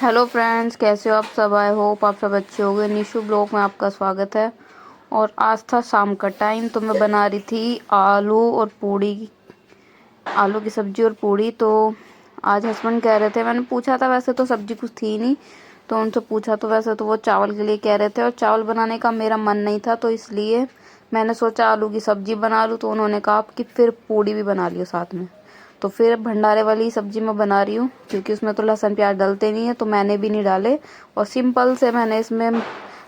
Hello friends, कैसे हो आप सब। आई होप आप सब अच्छे होंगे। निशु ब्लॉग में आपका स्वागत है। और आज था शाम का टाइम, तो मैं बना रही थी आलू और पूड़ी, आलू की सब्जी और पूड़ी। तो आज हस्बैंड कह रहे थे, मैंने पूछा था, वैसे तो सब्जी कुछ थी नहीं, तो उनसे पूछा तो वैसे तो वो चावल के लिए कह रहे थे, और चावल बनाने का मेरा मन नहीं था, तो इसलिए मैंने सोचा आलू की सब्जी बना लूँ। तो उन्होंने कहा कि फिर पूड़ी भी बना लियो साथ में। तो फिर भंडारे वाली सब्जी मैं बना रही हूँ, क्योंकि उसमें तो लहसुन प्याज डलते नहीं है, तो मैंने भी नहीं डाले। और सिंपल से मैंने इसमें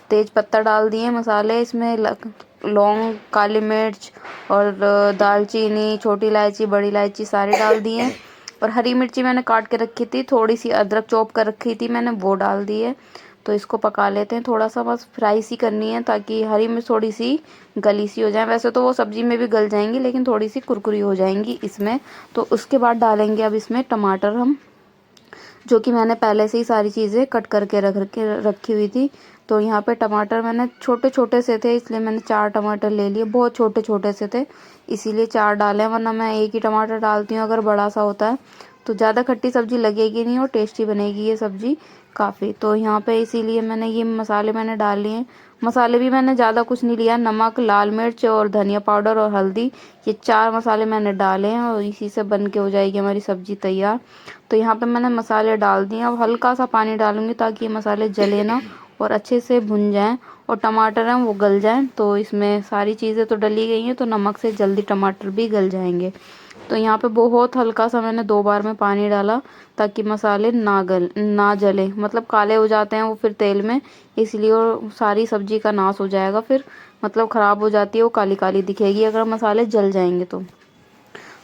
तेज पत्ता डाल दिए, मसाले इसमें लौंग, काली मिर्च और दालचीनी, छोटी इलायची, बड़ी इलायची सारे डाल दिए। और हरी मिर्ची मैंने काट के रखी थी, थोड़ी सी अदरक चॉप कर रखी थी मैंने, वो डाल दी है। तो इसको पका लेते हैं, थोड़ा सा बस फ्राई सी करनी है, ताकि हरी मिर्च थोड़ी सी गली सी हो जाए। वैसे तो वो सब्जी में भी गल जाएंगी, लेकिन थोड़ी सी कुरकुरी हो जाएंगी इसमें। तो उसके बाद डालेंगे अब इसमें टमाटर हम, जो कि मैंने पहले से ही सारी चीज़ें कट करके रखी हुई थी। तो यहाँ पे टमाटर मैंने छोटे छोटे से थे, इसलिए मैंने 4 टमाटर ले लिए। बहुत छोटे छोटे से थे, इसीलिए 4 डाले, वरना मैं एक ही टमाटर डालती हूँ अगर बड़ा सा होता है तो। ज़्यादा खट्टी सब्जी लगेगी नहीं और टेस्टी बनेगी ये सब्जी काफ़ी। तो यहाँ पे इसीलिए मैंने ये मसाले मैंने डाल लिए। मसाले भी मैंने ज़्यादा कुछ नहीं लिया, नमक, लाल मिर्च और धनिया पाउडर और हल्दी, ये 4 मसाले मैंने डाले हैं, और इसी से बन के हो जाएगी हमारी सब्जी तैयार। तो यहाँ पे मैंने मसाले डाल दिए। अब हल्का सा पानी डालूंगी, ताकि ये मसाले जले ना और अच्छे से भुन जाएं, और टमाटर हैं वो गल जाएं। तो इसमें सारी चीज़ें तो डली गई हैं, तो नमक से जल्दी टमाटर भी गल जाएंगे। तो यहाँ पे बहुत हल्का सा मैंने 2 बार में पानी डाला, ताकि मसाले ना जले, मतलब काले हो जाते हैं वो फिर तेल में, इसलिए और सारी सब्जी का नाश हो जाएगा फिर, मतलब ख़राब हो जाती है, वो काली काली दिखेगी अगर मसाले जल जाएंगे तो।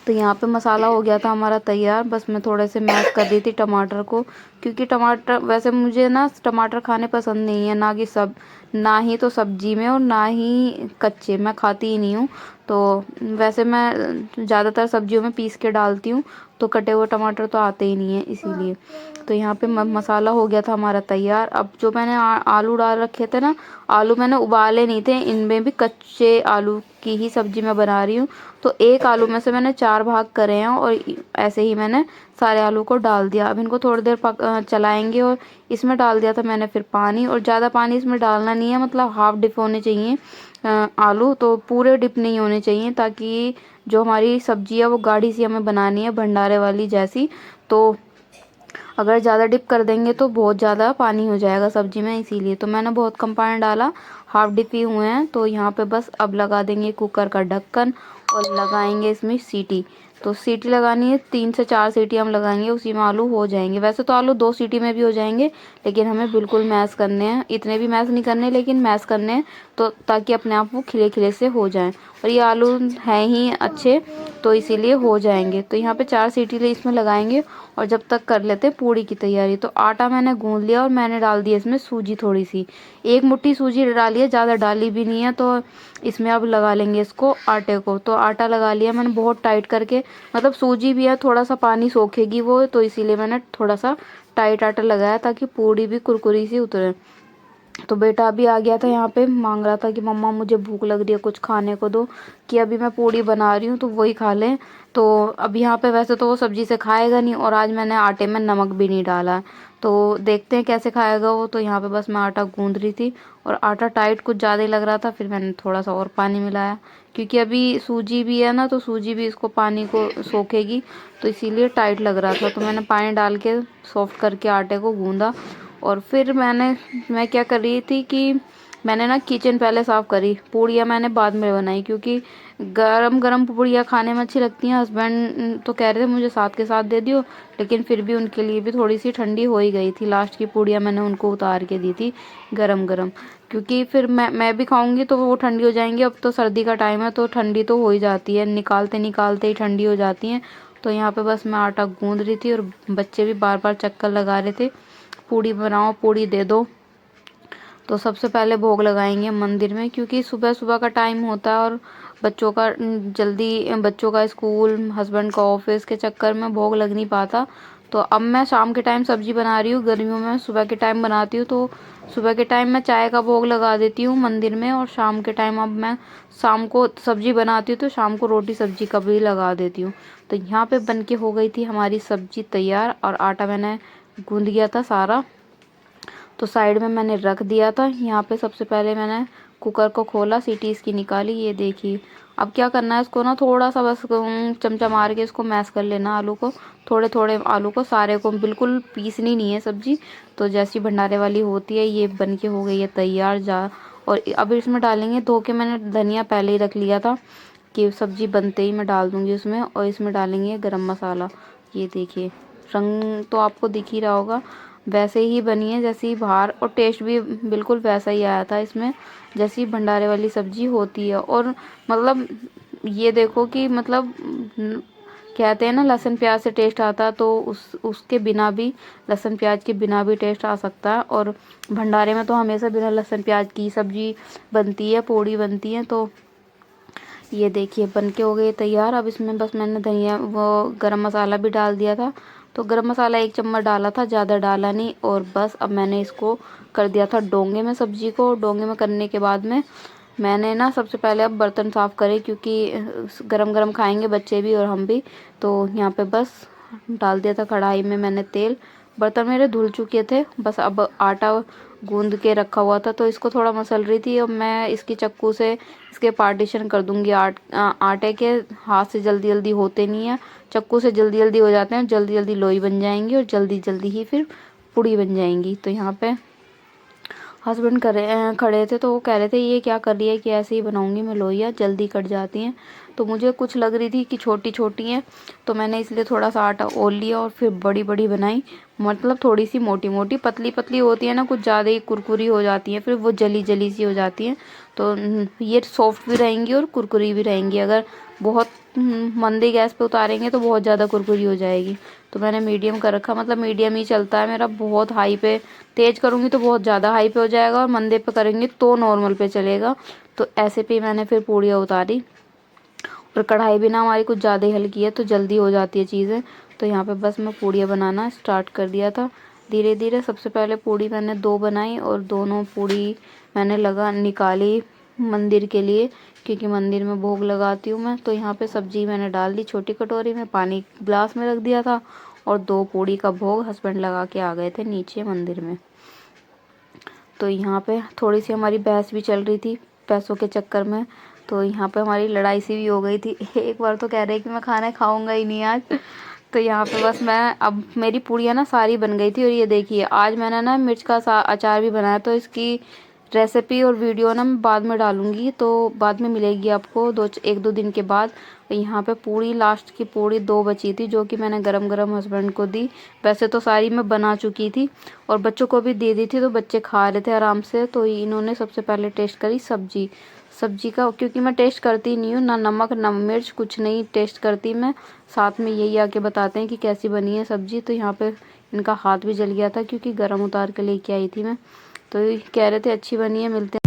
तो यहाँ पे मसाला हो गया था हमारा तैयार। बस मैं थोड़े से मैश कर रही थी टमाटर को, क्योंकि टमाटर, वैसे मुझे ना टमाटर खाने पसंद नहीं है, ना ही तो सब्जी में और ना ही कच्चे, मैं खाती ही नहीं हूँ। तो वैसे मैं ज़्यादातर सब्जियों में पीस के डालती हूँ, तो कटे हुए टमाटर तो आते ही नहीं है इसीलिए। तो यहाँ पे मसाला हो गया था हमारा तैयार। अब जो मैंने आलू डाल रखे थे ना, आलू मैंने उबाले नहीं थे, इनमें भी कच्चे आलू की ही सब्जी मैं बना रही हूँ। तो एक आलू में से मैंने 4 भाग करे हैं, और ऐसे ही मैंने सारे आलू को डाल दिया। अब इनको थोड़ी देर चलाएंगे, और इसमें डाल दिया था मैंने फिर पानी। और ज़्यादा पानी इसमें डालना नहीं है, मतलब हाफ डिप होने चाहिए आलू, तो पूरे डिप नहीं होने चाहिए, ताकि जो हमारी सब्जी है वो गाढ़ी सी हमें बनानी है, भंडारे वाली जैसी। तो अगर ज़्यादा डिप कर देंगे तो बहुत ज़्यादा पानी हो जाएगा सब्जी में, इसीलिए तो मैंने बहुत कम पानी डाला, हाफ डिप ही हुए हैं। तो यहाँ पे बस अब लगा देंगे कुकर का ढक्कन, और लगाएंगे इसमें सीटी। तो सीटी लगानी है, 3 से 4 सीटी हम लगाएंगे, उसी में आलू हो जाएंगे। वैसे तो आलू 2 सीटी में भी हो जाएंगे, लेकिन हमें बिल्कुल मैश करने हैं, इतने भी मैश नहीं करने, लेकिन मैश करने हैं, तो ताकि अपने आप वो खिले खिले से हो जाएं। और ये आलू हैं ही अच्छे, तो इसीलिए हो जाएंगे। तो यहाँ पे 4 सीटी इसमें लगाएंगे, और जब तक कर लेते पूड़ी की तैयारी। तो आटा मैंने गूंद लिया, और मैंने डाल दिया इसमें सूजी, थोड़ी सी, 1 मुट्ठी सूजी डाली है, ज़्यादा डाली भी नहीं है। तो इसमें अब लगा लेंगे इसको, आटे को। तो आटा लगा लिया मैंने बहुत टाइट करके, मतलब सूजी भी है, थोड़ा सा पानी सोखेगी वो, तो इसीलिए मैंने थोड़ा सा टाइट आटा लगाया, ताकि पूड़ी भी कुरकुरी सी उतरे। तो बेटा अभी आ गया था, यहाँ पे मांग रहा था कि मम्मा मुझे भूख लग रही है, कुछ खाने को दो, कि अभी मैं पूड़ी बना रही हूँ तो वही खा लें। तो अब यहाँ पे वैसे तो वो सब्जी से खाएगा नहीं, और आज मैंने आटे में नमक भी नहीं डाला, तो देखते हैं कैसे खाएगा वो। तो यहाँ पे बस मैं आटा गूंद रही थी, और आटा टाइट कुछ ज़्यादा ही लग रहा था, फिर मैंने थोड़ा सा और पानी मिलाया, क्योंकि अभी सूजी भी है ना, तो सूजी भी इसको पानी को सोखेगी, तो इसीलिए टाइट लग रहा था। तो मैंने पानी डाल के सॉफ्ट करके आटे को गूंदा। और फिर मैं क्या कर रही थी कि मैंने ना किचन पहले साफ़ करी, पूड़ियाँ मैंने बाद में बनाई, क्योंकि गरम गरम पूड़ियाँ खाने में अच्छी लगती हैं। हस्बैंड तो कह रहे थे मुझे साथ के साथ दे दियो, लेकिन फिर भी उनके लिए भी थोड़ी सी ठंडी हो ही गई थी। लास्ट की पूड़ियाँ मैंने उनको उतार के दी थी गरम गरम, क्योंकि फिर मैं भी खाऊंगी तो वो ठंडी हो जाएंगी। अब तो सर्दी का टाइम है, तो ठंडी तो हो ही जाती है, निकालते निकालते ही ठंडी हो जाती हैं। तो यहाँ पे बस मैं आटा गूंद रही थी, और बच्चे भी बार बार चक्कर लगा रहे थे, पूड़ी बनाओ, पूड़ी दे दो। तो सबसे पहले भोग लगाएंगे मंदिर में, क्योंकि सुबह सुबह का टाइम होता है, और बच्चों का जल्दी, बच्चों का स्कूल, हस्बैंड का ऑफिस के चक्कर में भोग लग नहीं पाता। तो अब मैं शाम के टाइम सब्जी बना रही हूँ, गर्मियों में सुबह के टाइम बनाती हूँ। तो सुबह के टाइम मैं चाय का भोग लगा देती हूँ मंदिर में, और शाम के टाइम अब मैं शाम को सब्जी बनाती हूँ, तो शाम को रोटी सब्जी का भी लगा देती हूँ। तो यहाँ पे बन के हो गई थी हमारी सब्जी तैयार, और आटा मैंने गूंद गया था सारा। तो साइड में मैंने रख दिया था। यहाँ पे सबसे पहले मैंने कुकर को खोला, सीटी इसकी निकाली, ये देखिए। अब क्या करना है, इसको ना थोड़ा सा बस चमचा मार के इसको मैश कर लेना आलू को, थोड़े थोड़े आलू को, सारे को बिल्कुल पीसनी नहीं है सब्जी। तो जैसी भंडारे वाली होती है, ये बन के हो गई है तैयार जा। और अब इसमें डालेंगे, धो के मैंने धनिया पहले ही रख लिया था कि सब्जी बनते ही मैं डाल दूँगी उसमें। और इसमें डालेंगे गरम मसाला, ये देखिए। रंग तो आपको दिख ही रहा होगा, वैसे ही बनी है जैसे ही बाहर, और टेस्ट भी बिल्कुल वैसा ही आया था इसमें जैसी भंडारे वाली सब्जी होती है। और मतलब ये देखो कि मतलब कहते हैं ना लहसुन प्याज से टेस्ट आता है, तो उसके बिना भी, लहसुन प्याज के बिना भी टेस्ट आ सकता है। और भंडारे में तो हमेशा बिना लहसुन प्याज की सब्जी बनती है, पूड़ी बनती है। तो ये देखिए बन के हो गई तैयार। अब इसमें बस मैंने धनिया वो गरम मसाला भी डाल दिया था। तो गरम मसाला 1 चम्मच डाला था, ज़्यादा डाला नहीं। और बस अब मैंने इसको कर दिया था डोंगे में सब्जी को। डोंगे में करने के बाद में मैंने ना सबसे पहले अब बर्तन साफ़ करे, क्योंकि गरम गरम खाएंगे बच्चे भी और हम भी। तो यहाँ पे बस डाल दिया था कढ़ाई में मैंने तेल। बर्तन मेरे धुल चुके थे, बस अब आटा गूंद के रखा हुआ था, तो इसको थोड़ा मसल रही थी। अब मैं इसकी चक्कू से इसके पार्टीशन कर दूंगी। आटे के हाथ से जल्दी जल्दी होते नहीं है, चक्कू से जल्दी जल्दी हो जाते हैं, जल्दी जल्दी लोई बन जाएंगी और जल्दी जल्दी ही फिर पूड़ी बन जाएंगी। तो यहाँ पे हस्बैंड खड़े थे, तो वो कह रहे थे ये क्या कर रही है कि ऐसे ही बनाऊंगी मैं लोइयाँ, जल्दी कट जाती हैं। तो मुझे कुछ लग रही थी कि छोटी छोटी हैं, तो मैंने इसलिए थोड़ा सा आटा ओल लिया और फिर बड़ी बड़ी बनाई। मतलब थोड़ी सी मोटी मोटी, पतली पतली होती है ना, कुछ ज़्यादा ही कुरकुरी हो जाती हैं, फिर वो जली जली सी हो जाती हैं। तो ये सॉफ्ट भी रहेंगी और कुरकुरी भी रहेंगी। अगर बहुत मंदी गैस पे उतारेंगे तो बहुत ज़्यादा कुरकुरी हो जाएगी। तो मैंने मीडियम कर रखा, मतलब मीडियम ही चलता है मेरा। बहुत हाई पे तेज़ करूँगी तो बहुत ज़्यादा हाई पे हो जाएगा, और मंदे पे करेंगे तो नॉर्मल पे चलेगा। तो ऐसे पे मैंने फिर पूड़ियाँ उतारी। और कढ़ाई भी ना हमारी कुछ ज़्यादा ही हल्की है, तो जल्दी हो जाती है चीज़ें। तो यहाँ पे बस मैं पूड़ियाँ बनाना स्टार्ट कर दिया था धीरे धीरे। सबसे पहले पूड़ी मैंने 2 बनाई, और दोनों पूड़ी मैंने निकाली मंदिर के लिए, क्योंकि मंदिर में भोग लगाती हूँ मैं। तो यहाँ पे सब्जी मैंने डाल दी छोटी कटोरी में, पानी ग्लास में रख दिया था, और 2 पूड़ी का भोग हस्बैंड लगा के आ गए थे नीचे मंदिर में। तो यहाँ पे थोड़ी सी हमारी बहस भी चल रही थी पैसों के चक्कर में। तो यहाँ पे हमारी लड़ाई सी भी हो गई थी। एक बार तो कह रहे कि मैं खाना खाऊंगा ही नहीं आज। तो यहाँ पे बस मैं, अब मेरी पूड़ियाँ ना सारी बन गई थी। और ये देखिए आज मैंने ना मिर्च का अचार भी बनाया, तो इसकी रेसिपी और वीडियो ना मैं बाद में डालूंगी, तो बाद में मिलेगी आपको 1-2 दिन के बाद। यहाँ पे पूड़ी, लास्ट की पूड़ी 2 बची थी, जो कि मैंने गरम गरम हस्बैंड को दी। वैसे तो सारी मैं बना चुकी थी और बच्चों को भी दे दी थी, तो बच्चे खा रहे थे आराम से। तो इन्होंने सबसे पहले टेस्ट करी सब्जी का, क्योंकि मैं टेस्ट करती नहीं हूँ, ना नमक ना मिर्च, कुछ नहीं टेस्ट करती मैं। साथ में यही आके बताते हैं कि कैसी बनी है सब्जी। तो यहाँ पे इनका हाथ भी जल गया था, क्योंकि गरम उतार के लेके आई थी मैं। तो कह रहे थे अच्छी बनी है, मिलते हैं।